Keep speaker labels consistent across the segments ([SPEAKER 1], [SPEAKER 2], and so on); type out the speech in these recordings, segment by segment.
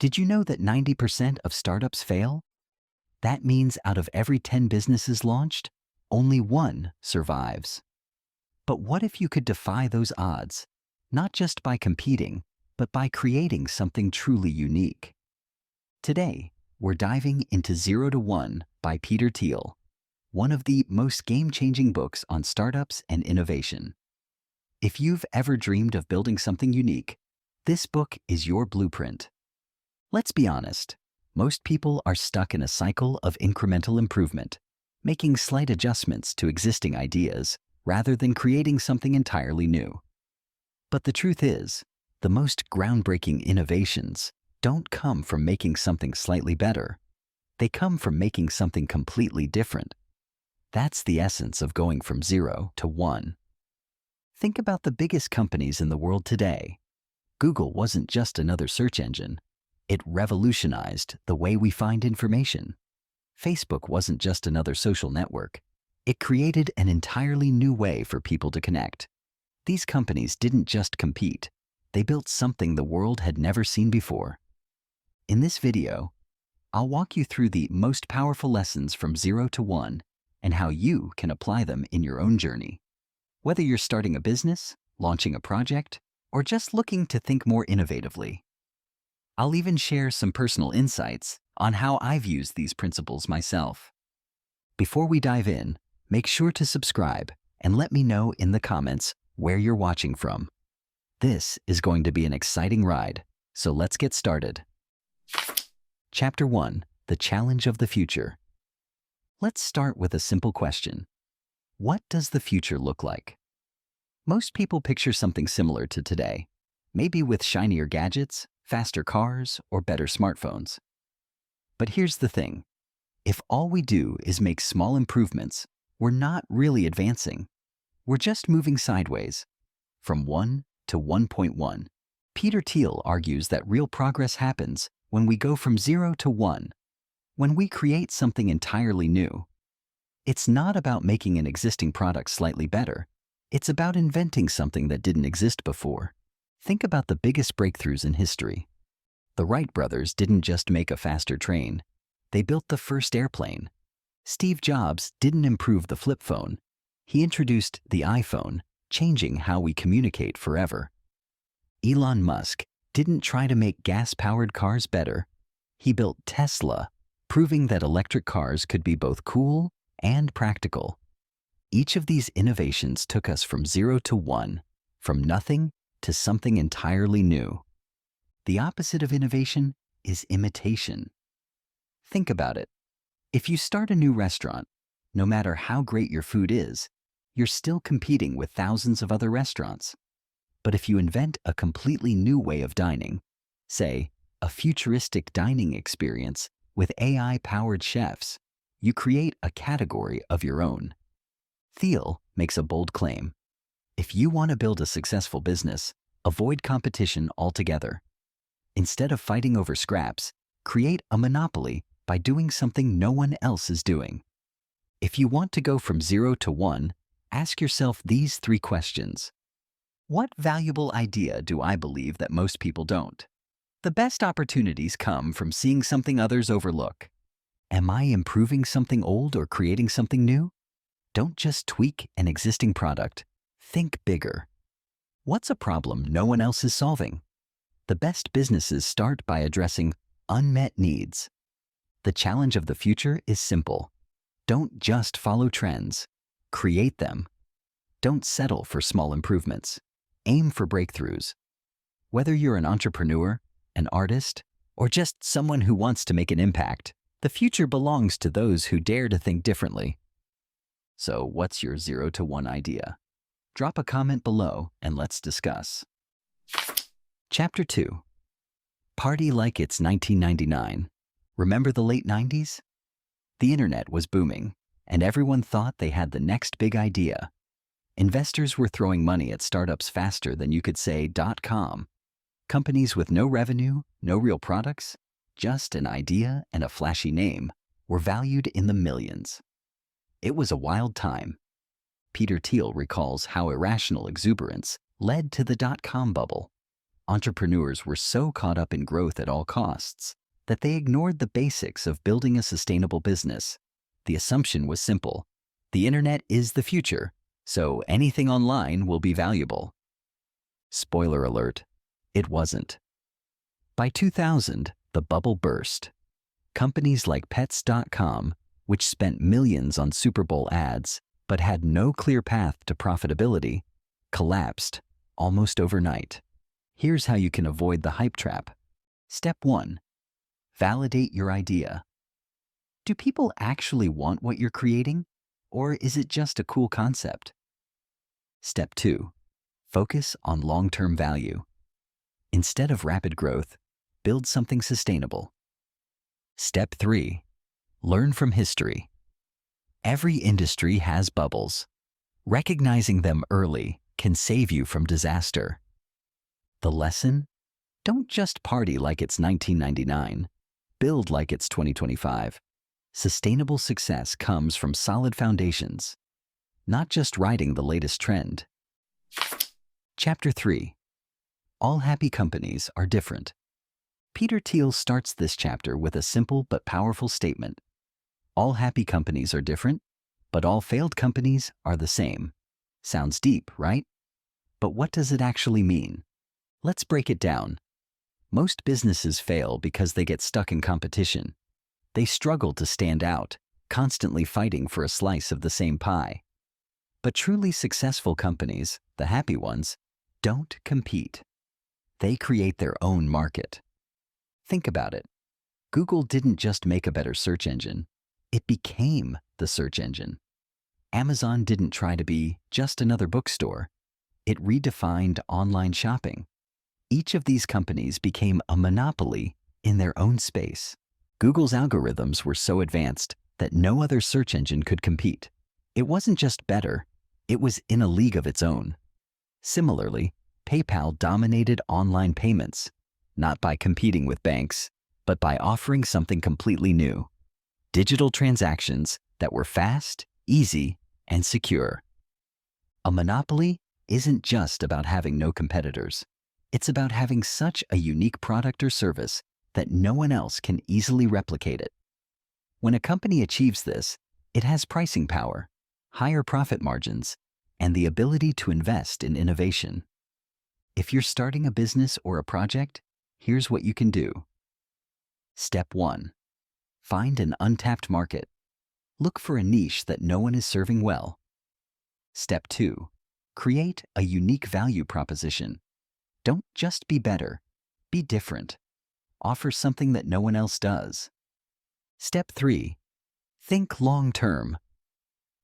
[SPEAKER 1] Did you know that 90% of startups fail? That means out of every 10 businesses launched, only one survives. But what if you could defy those odds, not just by competing, but by creating something truly unique? Today, we're diving into Zero to One by Peter Thiel, one of the most game-changing books on startups and innovation. If you've ever dreamed of building something unique, this book is your blueprint. Let's be honest, most people are stuck in a cycle of incremental improvement, making slight adjustments to existing ideas rather than creating something entirely new. But the truth is, the most groundbreaking innovations don't come from making something slightly better. They come from making something completely different. That's the essence of going from zero to one. Think about the biggest companies in the world today. Google wasn't just another search engine. It revolutionized the way we find information. Facebook wasn't just another social network. It created an entirely new way for people to connect. These companies didn't just compete. They built something the world had never seen before. In this video, I'll walk you through the most powerful lessons from Zero to One and how you can apply them in your own journey. Whether you're starting a business, launching a project, or just looking to think more innovatively. I'll even share some personal insights on how I've used these principles myself. Before we dive in, make sure to subscribe and let me know in the comments where you're watching from. This is going to be an exciting ride, so let's get started. Chapter 1: The Challenge of the Future. Let's start with a simple question. What does the future look like? Most people picture something similar to today, maybe with shinier gadgets, faster cars, or better smartphones. But here's the thing. If all we do is make small improvements, we're not really advancing. We're just moving sideways. From 1 to 1.1, Peter Thiel argues that real progress happens when we go from 0 to 1, when we create something entirely new. It's not about making an existing product slightly better. It's about inventing something that didn't exist before. Think about the biggest breakthroughs in history. The Wright brothers didn't just make a faster train. They built the first airplane. Steve Jobs didn't improve the flip phone. He introduced the iPhone, changing how we communicate forever. Elon Musk didn't try to make gas-powered cars better. He built Tesla, proving that electric cars could be both cool and practical. Each of these innovations took us from 0 to 1, from nothing to something entirely new. The opposite of innovation is imitation. Think about it. If you start a new restaurant, no matter how great your food is, you're still competing with thousands of other restaurants. But if you invent a completely new way of dining, say, a futuristic dining experience with AI-powered chefs, you create a category of your own. Thiel makes a bold claim. If you want to build a successful business, avoid competition altogether. Instead of fighting over scraps, create a monopoly by doing something no one else is doing. If you want to go from 0 to 1, ask yourself these 3 questions. What valuable idea do I believe that most people don't? The best opportunities come from seeing something others overlook. Am I improving something old or creating something new? Don't just tweak an existing product. Think bigger. What's a problem no one else is solving? The best businesses start by addressing unmet needs. The challenge of the future is simple. Don't just follow trends. Create them. Don't settle for small improvements. Aim for breakthroughs. Whether you're an entrepreneur, an artist, or just someone who wants to make an impact, the future belongs to those who dare to think differently. So, what's your 0 to 1 idea? Drop a comment below and let's discuss. Chapter 2. Party like it's 1999. Remember the late 90s? The internet was booming, and everyone thought they had the next big idea. Investors were throwing money at startups faster than you could say .com. Companies with no revenue, no real products, just an idea and a flashy name, were valued in the millions. It was a wild time. Peter Thiel recalls how irrational exuberance led to the .com bubble. Entrepreneurs were so caught up in growth at all costs that they ignored the basics of building a sustainable business. The assumption was simple. The internet is the future, so anything online will be valuable. Spoiler alert, it wasn't. By 2000, the bubble burst. Companies like Pets.com, which spent millions on Super Bowl ads but had no clear path to profitability, collapsed almost overnight. Here's how you can avoid the hype trap. Step 1. Validate your idea. Do people actually want what you're creating, or is it just a cool concept? Step 2. Focus on long-term value. Instead of rapid growth, build something sustainable. Step 3. Learn from history. Every industry has bubbles. Recognizing them early can save you from disaster. The lesson? Don't just party like it's 1999. Build like it's 2025. Sustainable success comes from solid foundations, not just riding the latest trend. Chapter 3. All happy companies are different. Peter Thiel starts this chapter with a simple but powerful statement. All happy companies are different, but all failed companies are the same. Sounds deep, right? But what does it actually mean? Let's break it down. Most businesses fail because they get stuck in competition. They struggle to stand out, constantly fighting for a slice of the same pie. But truly successful companies, the happy ones, don't compete. They create their own market. Think about it. Google didn't just make a better search engine. It became the search engine. Amazon didn't try to be just another bookstore. It redefined online shopping. Each of these companies became a monopoly in their own space. Google's algorithms were so advanced that no other search engine could compete. It wasn't just better, it was in a league of its own. Similarly, PayPal dominated online payments, not by competing with banks, but by offering something completely new: digital transactions that were fast, easy, and secure. A monopoly isn't just about having no competitors. It's about having such a unique product or service that no one else can easily replicate it. When a company achieves this, it has pricing power, higher profit margins, and the ability to invest in innovation. If you're starting a business or a project, here's what you can do. Step 1. Find an untapped market. Look for a niche that no one is serving well. Step 2. Create a unique value proposition. Don't just be better, be different. Offer something that no one else does. Step 3. Think long-term.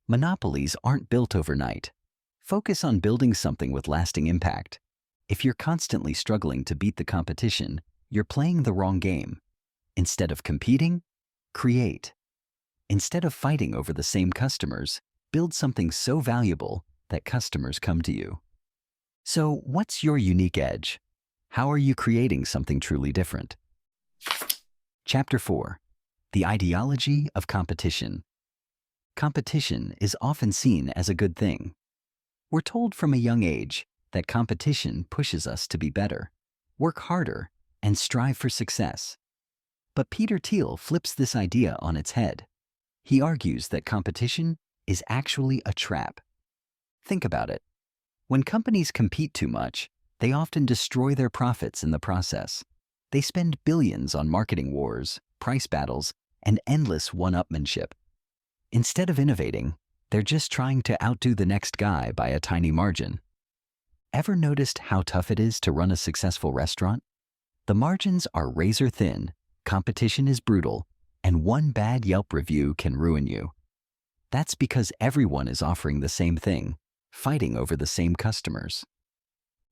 [SPEAKER 1] Monopolies aren't built overnight. Focus on building something with lasting impact. If you're constantly struggling to beat the competition, you're playing the wrong game. Instead of competing, create. Instead of fighting over the same customers, build something so valuable that customers come to you. So, what's your unique edge? How are you creating something truly different? Chapter 4. The ideology of competition. Competition is often seen as a good thing. We're told from a young age that competition pushes us to be better, work harder, and strive for success. But Peter Thiel flips this idea on its head. He argues that competition is actually a trap. Think about it. When companies compete too much, they often destroy their profits in the process. They spend billions on marketing wars, price battles, and endless one-upmanship. Instead of innovating, they're just trying to outdo the next guy by a tiny margin. Ever noticed how tough it is to run a successful restaurant? The margins are razor thin, competition is brutal, and one bad Yelp review can ruin you. That's because everyone is offering the same thing, fighting over the same customers.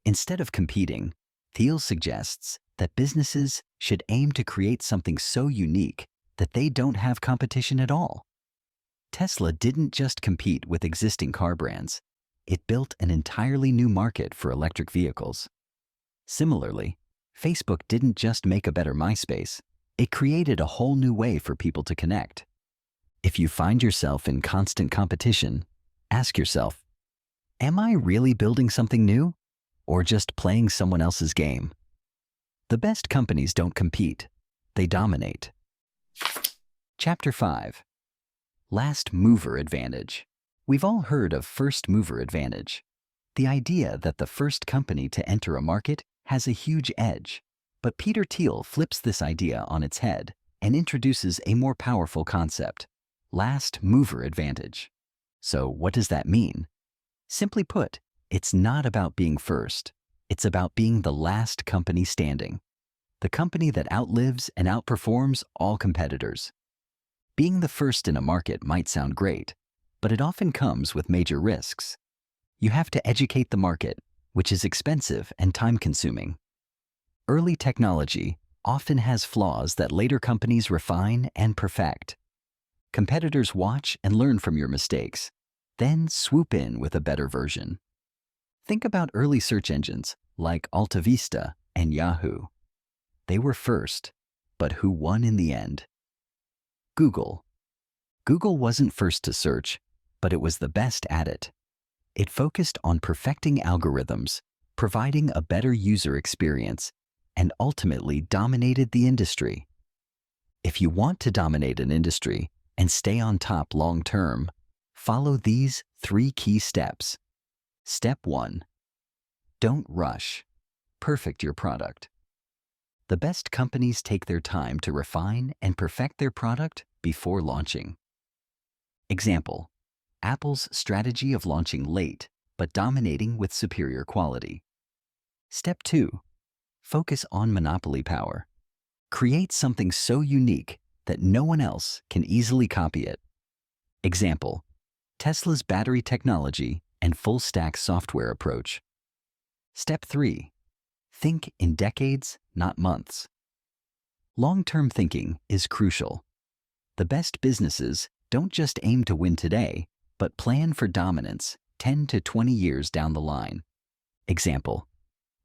[SPEAKER 1] Instead of competing, Thiel suggests that businesses should aim to create something so unique that they don't have competition at all. Tesla didn't just compete with existing car brands. It built an entirely new market for electric vehicles. Similarly, Facebook didn't just make a better MySpace. It created a whole new way for people to connect. If you find yourself in constant competition, ask yourself, am I really building something new? or just playing someone else's game. The best companies don't compete, they dominate. Chapter 5. Last Mover Advantage. We've all heard of first mover advantage. The idea that the first company to enter a market has a huge edge. But Peter Thiel flips this idea on its head and introduces a more powerful concept: last mover advantage. So what does that mean? Simply put, it's not about being first. It's about being the last company standing. The company that outlives and outperforms all competitors. Being the first in a market might sound great, but it often comes with major risks. You have to educate the market, which is expensive and time-consuming. Early technology often has flaws that later companies refine and perfect. Competitors watch and learn from your mistakes, then swoop in with a better version. Think about early search engines like Alta Vista and Yahoo. They were first, but who won in the end? Google. Google wasn't first to search, but it was the best at it. It focused on perfecting algorithms, providing a better user experience, and ultimately dominated the industry. If you want to dominate an industry and stay on top long term, follow these 3 key steps. Step 1. Don't rush. Perfect your product. The best companies take their time to refine and perfect their product before launching. Example: Apple's strategy of launching late but dominating with superior quality. Step 2. Focus on monopoly power. Create something so unique that no one else can easily copy it. Example: Tesla's battery technology and full-stack software approach. Step 3. Think in decades, not months. Long-term thinking is crucial. The best businesses don't just aim to win today, but plan for dominance 10 to 20 years down the line. Example: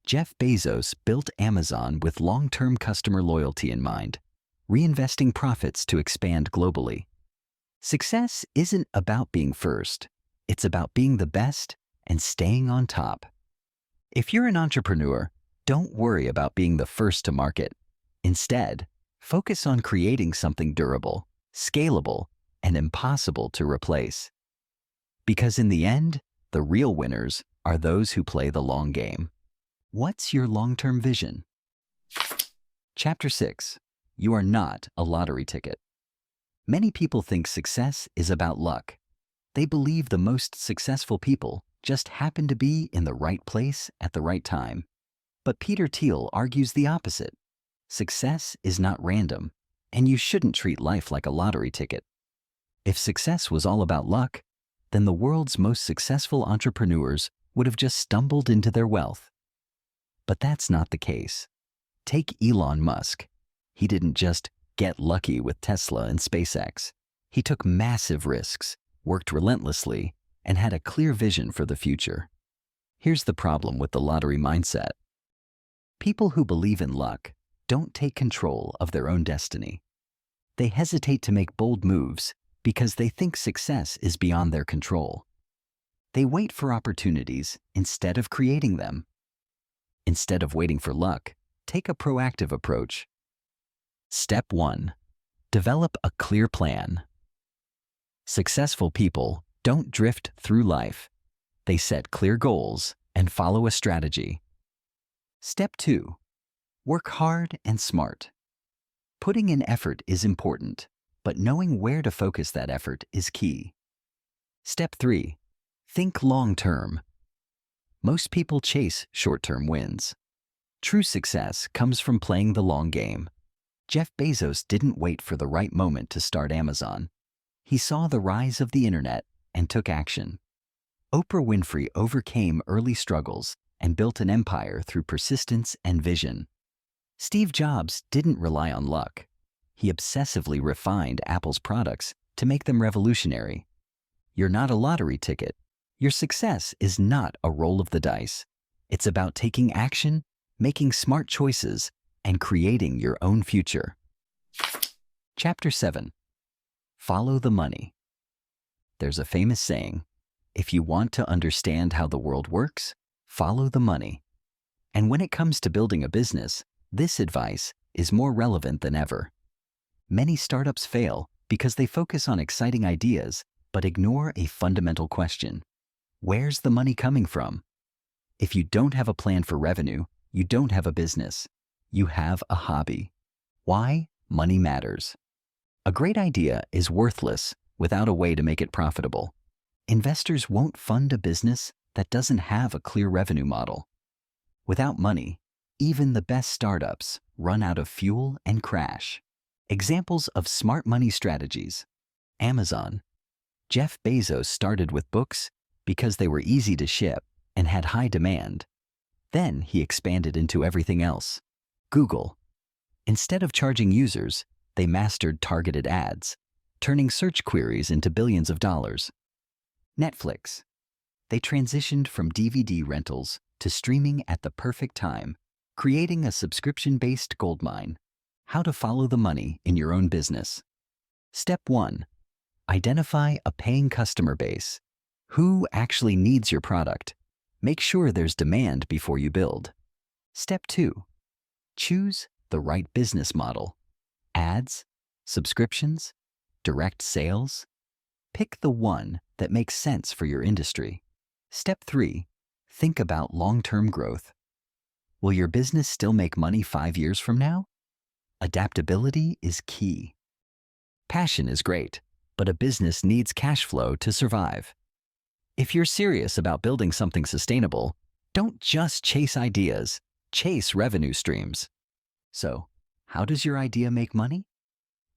[SPEAKER 1] Jeff Bezos built Amazon with long-term customer loyalty in mind, reinvesting profits to expand globally. Success isn't about being first. It's about being the best and staying on top. If you're an entrepreneur, don't worry about being the first to market. Instead, focus on creating something durable, scalable, and impossible to replace. Because in the end, the real winners are those who play the long game. What's your long-term vision? Chapter 6. You are not a lottery ticket. Many people think success is about luck. They believe the most successful people just happen to be in the right place at the right time. But Peter Thiel argues the opposite. Success is not random, and you shouldn't treat life like a lottery ticket. If success was all about luck, then the world's most successful entrepreneurs would have just stumbled into their wealth. But that's not the case. Take Elon Musk. He didn't just get lucky with Tesla and SpaceX. He took massive risks, worked relentlessly, and had a clear vision for the future. Here's the problem with the lottery mindset. People who believe in luck don't take control of their own destiny. They hesitate to make bold moves because they think success is beyond their control. They wait for opportunities instead of creating them. Instead of waiting for luck, take a proactive approach. Step 1. Develop a clear plan. Successful people don't drift through life. They set clear goals and follow a strategy. Step 2. Work hard and smart. Putting in effort is important, but knowing where to focus that effort is key. Step 3. Think long-term. Most people chase short-term wins. True success comes from playing the long game. Jeff Bezos didn't wait for the right moment to start Amazon. He saw the rise of the internet and took action. Oprah Winfrey overcame early struggles and built an empire through persistence and vision. Steve Jobs didn't rely on luck. He obsessively refined Apple's products to make them revolutionary. You're not a lottery ticket. Your success is not a roll of the dice. It's about taking action, making smart choices, and creating your own future. Chapter 7. Follow the money. There's a famous saying, if you want to understand how the world works, follow the money. And when it comes to building a business, this advice is more relevant than ever. Many startups fail because they focus on exciting ideas but ignore a fundamental question. Where's the money coming from? If you don't have a plan for revenue, you don't have a business. You have a hobby. Why? Money matters. A great idea is worthless without a way to make it profitable. Investors won't fund a business that doesn't have a clear revenue model. Without money, even the best startups run out of fuel and crash. Examples of smart money strategies. Amazon. Jeff Bezos started with books because they were easy to ship and had high demand. Then he expanded into everything else. Google. Instead of charging users, they mastered targeted ads, turning search queries into billions of dollars. Netflix. They transitioned from DVD rentals to streaming at the perfect time, creating a subscription-based goldmine. How to follow the money in your own business. Step 1. Identify a paying customer base. Who actually needs your product? Make sure there's demand before you build. Step 2. Choose the right business model. Ads, subscriptions, direct sales. Pick the one that makes sense for your industry. Step 3. Think about long-term growth. Will your business still make money 5 years from now? Adaptability is key. Passion is great, but a business needs cash flow to survive. If you're serious about building something sustainable, don't just chase ideas, chase revenue streams. So, how does your idea make money?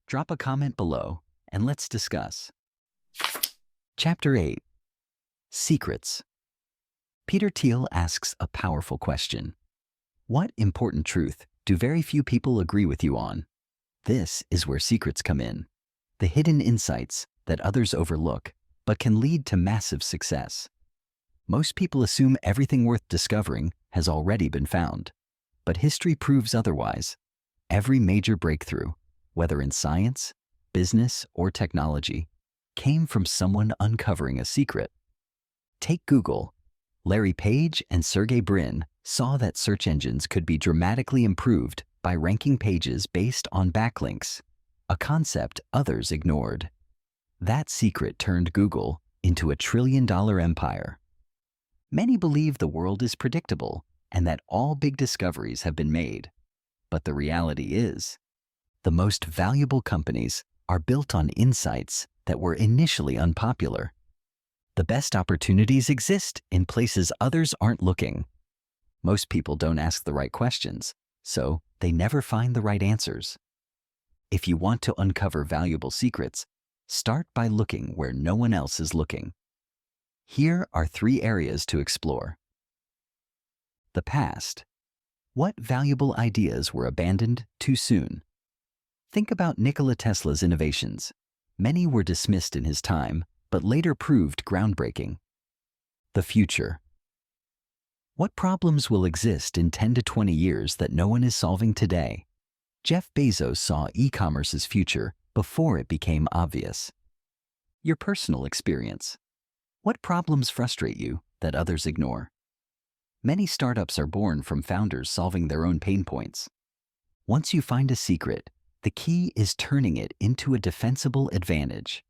[SPEAKER 1] Drop a comment below and let's discuss. Chapter 8. Secrets. Peter Thiel asks a powerful question. What important truth do very few people agree with you on? This is where secrets come in. The hidden insights that others overlook, but can lead to massive success. Most people assume everything worth discovering has already been found. But history proves otherwise. Every major breakthrough, whether in science, business, or technology, came from someone uncovering a secret. Take Google. Larry Page and Sergey Brin saw that search engines could be dramatically improved by ranking pages based on backlinks, a concept others ignored. That secret turned Google into a trillion-dollar empire. Many believe the world is predictable and that all big discoveries have been made. But the reality is, the most valuable companies are built on insights that were initially unpopular. The best opportunities exist in places others aren't looking. Most people don't ask the right questions, so they never find the right answers. If you want to uncover valuable secrets, start by looking where no one else is looking. Here are 3 areas to explore. The past. What valuable ideas were abandoned too soon? Think about Nikola Tesla's innovations. Many were dismissed in his time, but later proved groundbreaking. The future. What problems will exist in 10 to 20 years that no one is solving today? Jeff Bezos saw e-commerce's future before it became obvious. Your personal experience. What problems frustrate you that others ignore? Many startups are born from founders solving their own pain points. Once you find a secret, the key is turning it into a defensible advantage.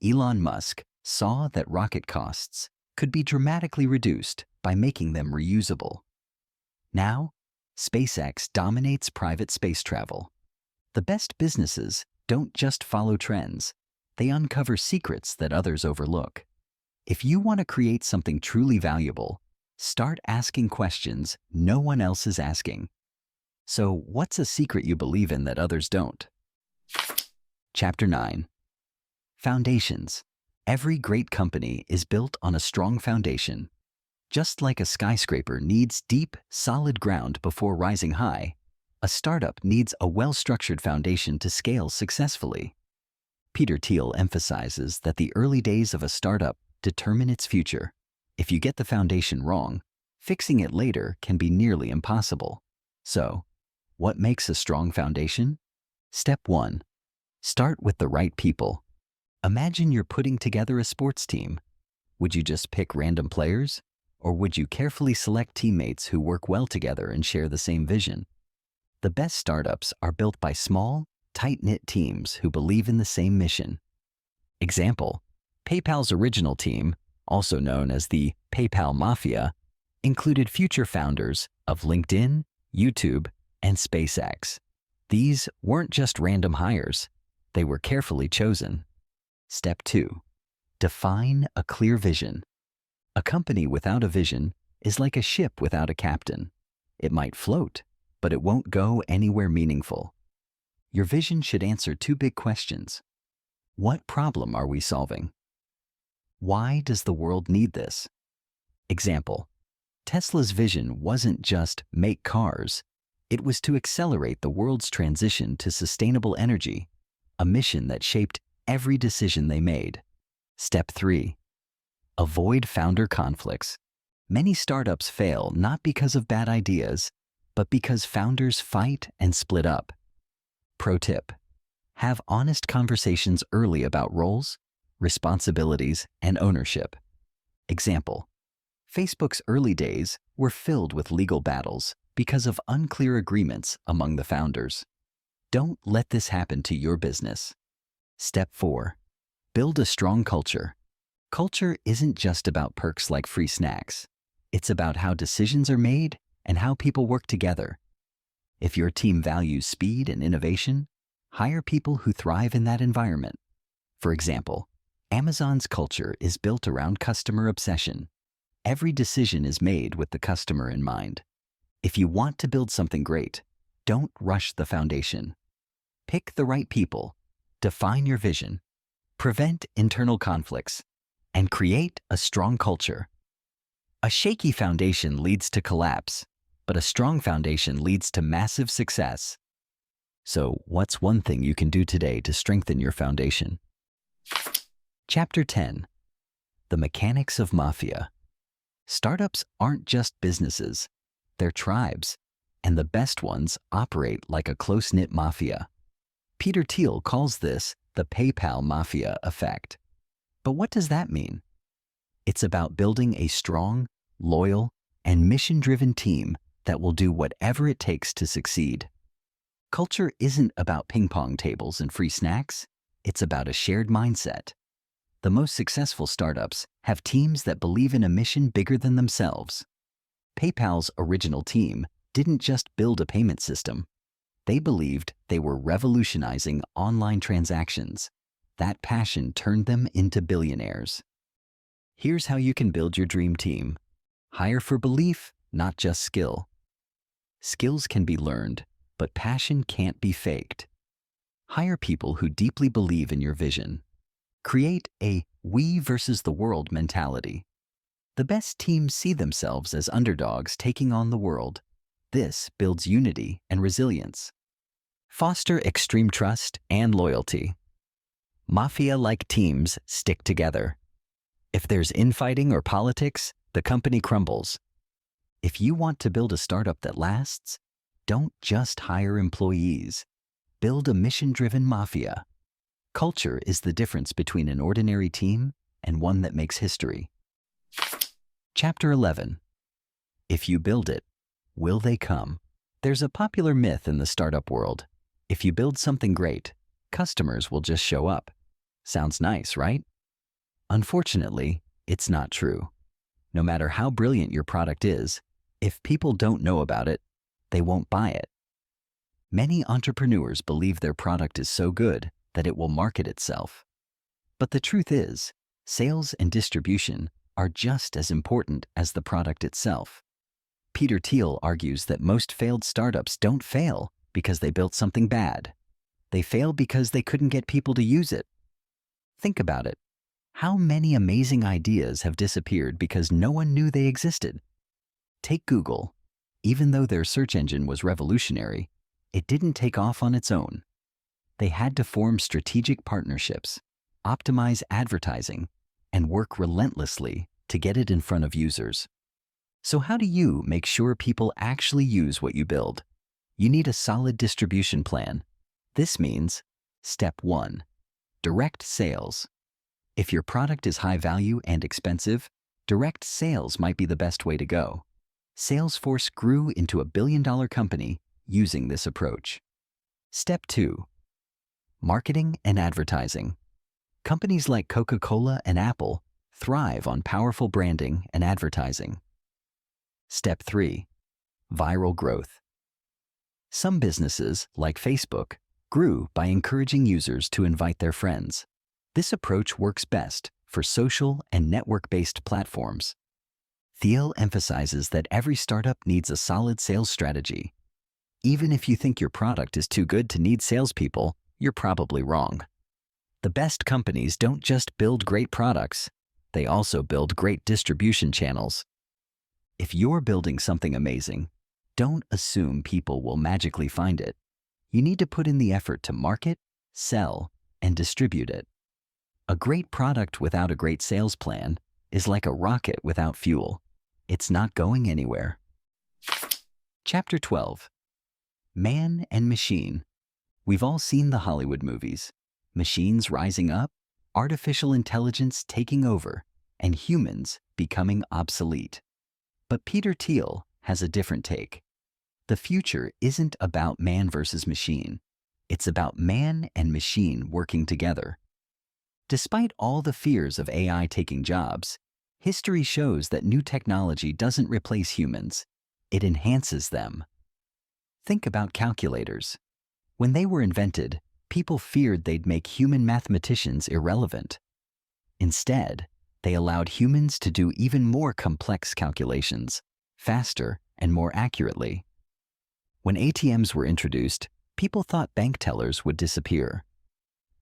[SPEAKER 1] Elon Musk saw that rocket costs could be dramatically reduced by making them reusable. Now, SpaceX dominates private space travel. The best businesses don't just follow trends, they uncover secrets that others overlook. If you want to create something truly valuable, start asking questions no one else is asking. So, what's a secret you believe in that others don't? Chapter 9. Foundations. Every great company is built on a strong foundation. Just like a skyscraper needs deep, solid ground before rising high, a startup needs a well-structured foundation to scale successfully. Peter Thiel emphasizes that the early days of a startup determine its future. If you get the foundation wrong, fixing it later can be nearly impossible. So, what makes a strong foundation? Step 1. Start with the right people. Imagine you're putting together a sports team. Would you just pick random players? Or would you carefully select teammates who work well together and share the same vision? The best startups are built by small, tight-knit teams who believe in the same mission. Example: PayPal's original team, also known as the PayPal Mafia, included future founders of LinkedIn, YouTube, and SpaceX. These weren't just random hires. They were carefully chosen. Step 2. Define a clear vision. A company without a vision is like a ship without a captain. It might float, but it won't go anywhere meaningful. Your vision should answer 2 big questions. What problem are we solving? Why does the world need this? Example: Tesla's vision wasn't just make cars. It was to accelerate the world's transition to sustainable energy, a mission that shaped every decision they made. Step 3. Avoid founder conflicts. Many startups fail not because of bad ideas, but because founders fight and split up. Pro tip: have honest conversations early about roles, responsibilities, and ownership. Example: Facebook's early days were filled with legal battles because of unclear agreements among the founders. Don't let this happen to your business. Step 4. Build a strong culture. Culture isn't just about perks like free snacks. It's about how decisions are made and how people work together. If your team values speed and innovation, hire people who thrive in that environment. For example, Amazon's culture is built around customer obsession. Every decision is made with the customer in mind. If you want to build something great, don't rush the foundation. Pick the right people, define your vision, prevent internal conflicts, and create a strong culture. A shaky foundation leads to collapse, but a strong foundation leads to massive success. So, what's one thing you can do today to strengthen your foundation? Chapter 10. The Mechanics of Mafia. Startups aren't just businesses, they're tribes, and the best ones operate like a close-knit mafia. Peter Thiel calls this the PayPal Mafia effect. But what does that mean? It's about building a strong, loyal, and mission-driven team that will do whatever it takes to succeed. Culture isn't about ping-pong tables and free snacks. It's about a shared mindset. The most successful startups have teams that believe in a mission bigger than themselves. PayPal's original team didn't just build a payment system. They believed they were revolutionizing online transactions. That passion turned them into billionaires. Here's how you can build your dream team. Hire for belief, not just skill. Skills can be learned, but passion can't be faked. Hire people who deeply believe in your vision. Create a we versus the world mentality. The best teams see themselves as underdogs taking on the world. This builds unity and resilience. Foster extreme trust and loyalty. Mafia-like teams stick together. If there's infighting or politics, the company crumbles. If you want to build a startup that lasts, don't just hire employees. Build a mission-driven mafia. Culture is the difference between an ordinary team and one that makes history. Chapter 11. If you build it, will they come? There's a popular myth in the startup world. If you build something great, customers will just show up. Sounds nice, right? Unfortunately, it's not true. No matter how brilliant your product is, if people don't know about it, they won't buy it. Many entrepreneurs believe their product is so good that it will market itself. But the truth is, sales and distribution are just as important as the product itself. Peter Thiel argues that most failed startups don't fail because they built something bad. They fail because they couldn't get people to use it. Think about it. How many amazing ideas have disappeared because no one knew they existed? Take Google. Even though their search engine was revolutionary, it didn't take off on its own. They had to form strategic partnerships, optimize advertising, and work relentlessly to get it in front of users. So how do you make sure people actually use what you build? You need a solid distribution plan. This means, Step 1, direct sales. If your product is high value and expensive, direct sales might be the best way to go. Salesforce grew into a billion-dollar company using this approach. Step 2. Marketing and advertising. Companies like Coca-Cola and Apple thrive on powerful branding and advertising. Step 3. Viral growth. Some businesses, like Facebook, grew by encouraging users to invite their friends. This approach works best for social and network-based platforms. Thiel emphasizes that every startup needs a solid sales strategy. Even if you think your product is too good to need salespeople, you're probably wrong. The best companies don't just build great products, they also build great distribution channels. If you're building something amazing, don't assume people will magically find it. You need to put in the effort to market, sell, and distribute it. A great product without a great sales plan is like a rocket without fuel. It's not going anywhere. Chapter 12. Man and Machine. We've all seen the Hollywood movies. Machines rising up, artificial intelligence taking over, and humans becoming obsolete. But Peter Thiel has a different take. The future isn't about man versus machine. It's about man and machine working together. Despite all the fears of AI taking jobs, history shows that new technology doesn't replace humans. It enhances them. Think about calculators. When they were invented, people feared they'd make human mathematicians irrelevant. Instead, they allowed humans to do even more complex calculations, faster and more accurately. When ATMs were introduced, people thought bank tellers would disappear.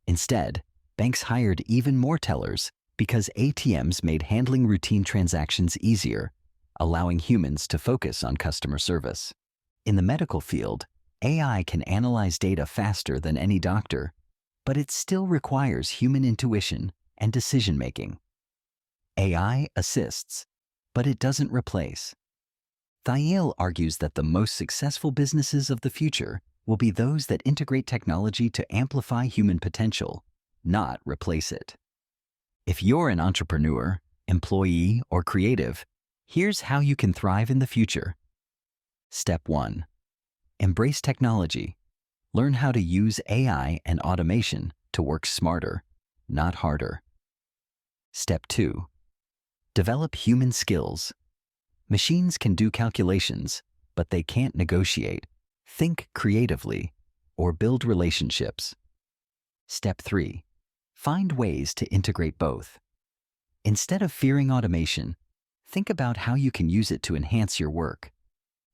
[SPEAKER 1] Instead, banks hired even more tellers because ATMs made handling routine transactions easier, allowing humans to focus on customer service. In the medical field, AI can analyze data faster than any doctor, but it still requires human intuition and decision-making. AI assists, but it doesn't replace. Thiel argues that the most successful businesses of the future will be those that integrate technology to amplify human potential, not replace it. If you're an entrepreneur, employee, or creative, here's how you can thrive in the future. Step 1. Embrace technology. Learn how to use AI and automation to work smarter, not harder. Step 2. Develop human skills. Machines can do calculations, but they can't negotiate, think creatively, or build relationships. Step 3. Find ways to integrate both. Instead of fearing automation, think about how you can use it to enhance your work.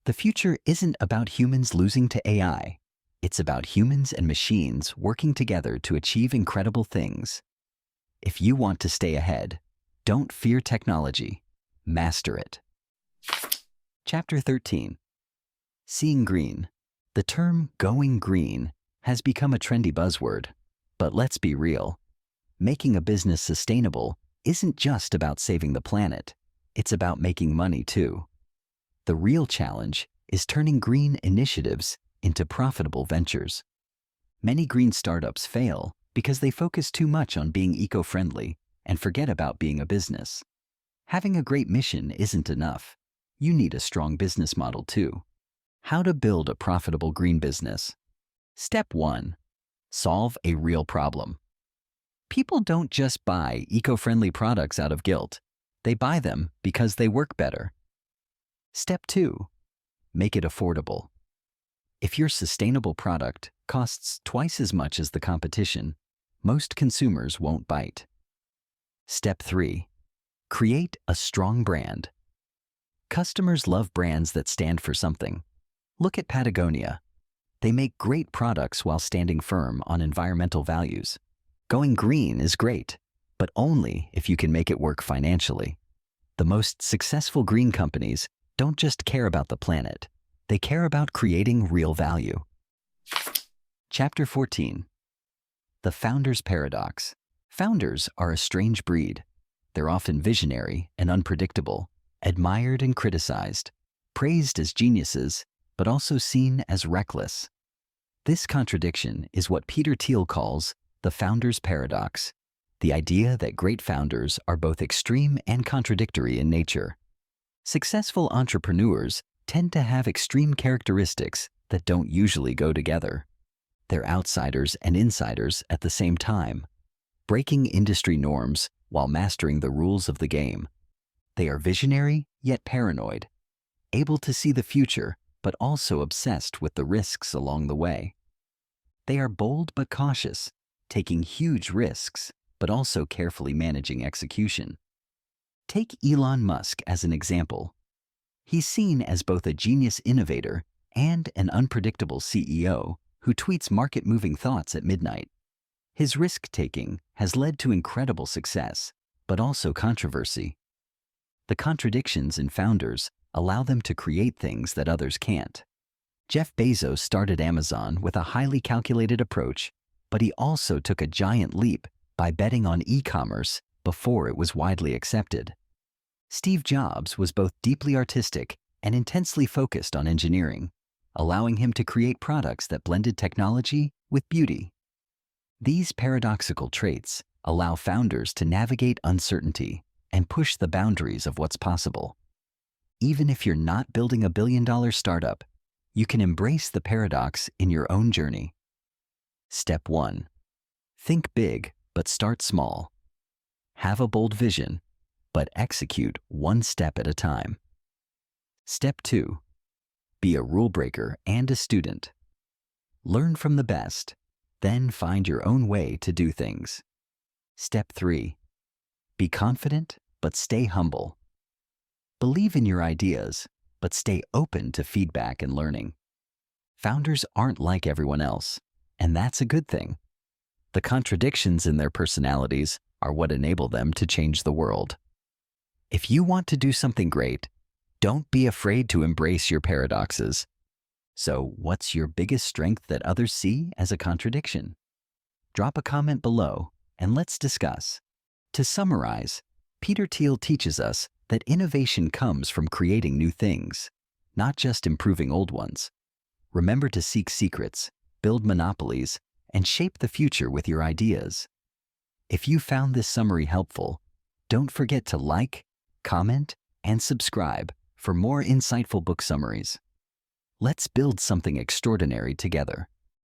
[SPEAKER 1] The future isn't about humans losing to AI. It's about humans and machines working together to achieve incredible things. If you want to stay ahead, don't fear technology. Master it. Chapter 13. Seeing green. The term going green has become a trendy buzzword. But let's be real. Making a business sustainable isn't just about saving the planet. It's about making money too. The real challenge is turning green initiatives into profitable ventures. Many green startups fail because they focus too much on being eco-friendly and forget about being a business. Having a great mission isn't enough. You need a strong business model too. How to build a profitable green business. Step 1. Solve a real problem. People don't just buy eco-friendly products out of guilt. They buy them because they work better. Step 2. Make it affordable. If your sustainable product costs twice as much as the competition, most consumers won't bite. Step 3. Create a strong brand. Customers love brands that stand for something. Look at Patagonia. They make great products while standing firm on environmental values. Going green is great, but only if you can make it work financially. The most successful green companies don't just care about the planet. They care about creating real value. Chapter 14. The Founder's Paradox. Founders are a strange breed. They're often visionary and unpredictable, admired and criticized, praised as geniuses, but also seen as reckless. This contradiction is what Peter Thiel calls the Founder's Paradox. The idea that great founders are both extreme and contradictory in nature. Successful entrepreneurs tend to have extreme characteristics that don't usually go together. They're outsiders and insiders at the same time, breaking industry norms while mastering the rules of the game. They are visionary yet paranoid, able to see the future but also obsessed with the risks along the way. They are bold but cautious, taking huge risks but also carefully managing execution. Take Elon Musk as an example. He's seen as both a genius innovator and an unpredictable CEO who tweets market-moving thoughts at midnight. His risk-taking has led to incredible success, but also controversy. The contradictions in founders allow them to create things that others can't. Jeff Bezos started Amazon with a highly calculated approach, but he also took a giant leap by betting on e-commerce before it was widely accepted. Steve Jobs was both deeply artistic and intensely focused on engineering, allowing him to create products that blended technology with beauty. These paradoxical traits allow founders to navigate uncertainty and push the boundaries of what's possible. Even if you're not building a billion-dollar startup, you can embrace the paradox in your own journey. Step 1. Think big, but start small. Have a bold vision, but execute one step at a time. Step 2. Be a rule breaker and a student. Learn from the best, then find your own way to do things. Step 3. Be confident, but stay humble. Believe in your ideas, but stay open to feedback and learning. Founders aren't like everyone else, and that's a good thing. The contradictions in their personalities are what enable them to change the world. If you want to do something great, don't be afraid to embrace your paradoxes. So, what's your biggest strength that others see as a contradiction? Drop a comment below and let's discuss. To summarize, Peter Thiel teaches us that innovation comes from creating new things, not just improving old ones. Remember to seek secrets, build monopolies, and shape the future with your ideas. If you found this summary helpful, don't forget to like, comment, and subscribe for more insightful book summaries. Let's build something extraordinary together.